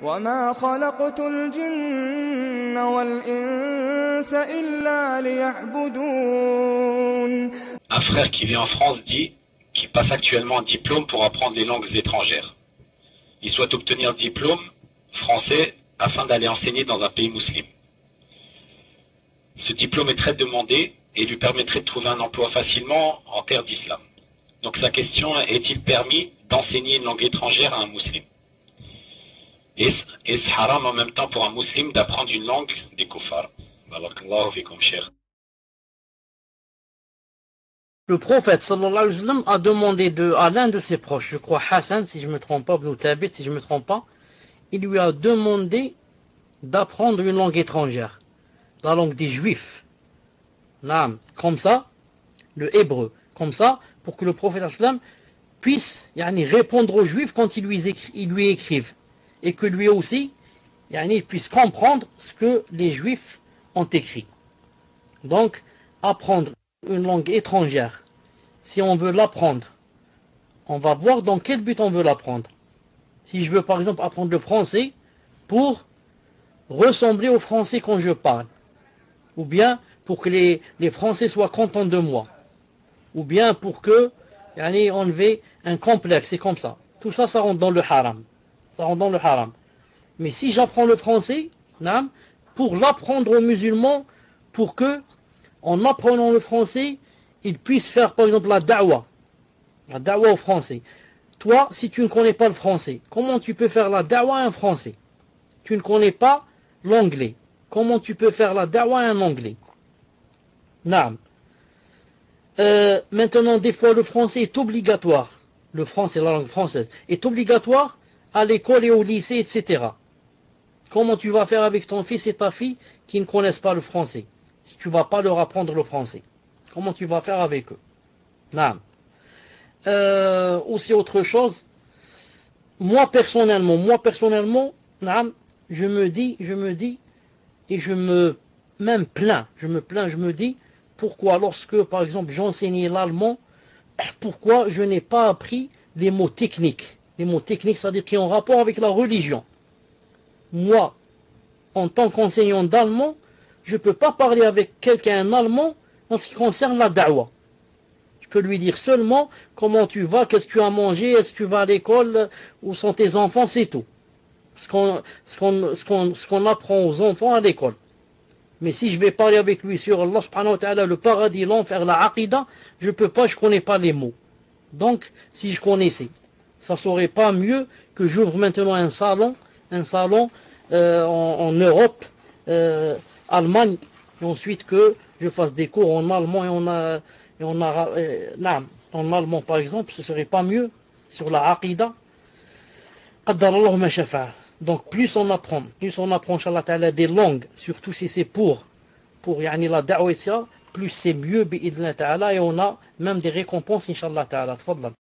وما خلقت الجن والإنس إلا ليعبدون. Un frère qui vit en France dit qu'il passe actuellement un diplôme pour apprendre les langues étrangères. Il souhaite obtenir un diplôme français afin d'aller enseigner dans un pays musulman. Ce diplôme est très demandé et lui permettrait de trouver un emploi facilement en terre d'islam. Donc sa question est-il permis d'enseigner une langue étrangère à un musulman? Est-ce haram en même temps pour un musulman d'apprendre une langue des kuffars? Barakallahu fikum, cher. Le prophète sallallahu alayhi wa sallam a demandé à l'un de ses proches, je crois Hassan si je ne me trompe pas, Ibn Thabit si je ne me trompe pas, il lui a demandé d'apprendre une langue étrangère, la langue des juifs. Comme ça, le hébreu, comme ça, pour que le prophète sallallahu alayhi wa sallam puisse répondre aux juifs quand ils lui écrivent, et que lui aussi il puisse comprendre ce que les juifs ont écrit. Donc, apprendre une langue étrangère, si on veut l'apprendre, on va voir dans quel but on veut l'apprendre. Si je veux par exemple apprendre le français pour ressembler au français quand je parle, ou bien pour que les Français soient contents de moi, ou bien pour que enlever un complexe, c'est comme ça. Tout ça, ça rentre dans le haram. Ça rentre dans le haram. Mais si j'apprends le français, pour l'apprendre aux musulmans, pour que, en apprenant le français, ils puissent faire par exemple la da'wa au français. Toi, si tu ne connais pas le français, comment tu peux faire la da'wa à un français? Tu ne connais pas l'anglais. Comment tu peux faire la da'wa à un anglais? Maintenant, des fois, le français est obligatoire. Le français, la langue française, est obligatoire à l'école et au lycée, etc. Comment tu vas faire avec ton fils et ta fille qui ne connaissent pas le français? Si tu ne vas pas leur apprendre le français, comment tu vas faire avec eux? Aussi autre chose, moi personnellement, je me dis, et je me plains, je me dis, pourquoi lorsque, par exemple, j'enseignais l'allemand, pourquoi je n'ai pas appris les mots techniques? Les mots techniques, c'est-à-dire qui ont rapport avec la religion. Moi, en tant qu'enseignant d'allemand, je ne peux pas parler avec quelqu'un en allemand en ce qui concerne la da'wa. Je peux lui dire seulement comment tu vas, qu'est-ce que tu as mangé, est-ce que tu vas à l'école, où sont tes enfants, c'est tout. Ce qu'on apprend aux enfants à l'école. Mais si je vais parler avec lui sur Allah subhanahu wa ta'ala, le paradis, l'enfer, la aqidah, je ne peux pas, je ne connais pas les mots. Donc, si je connaissais, ça ne serait pas mieux que j'ouvre maintenant un salon en Europe, Allemagne, et ensuite que je fasse des cours en allemand et en allemand par exemple, ce serait pas mieux sur la aqidah. Donc plus on apprend, inshallah ta'ala, des langues, surtout si c'est pour la da'wa, plus c'est mieux, bi'idhna ta'ala, et on a même des récompenses, inshallah ta'ala. Tfadlan.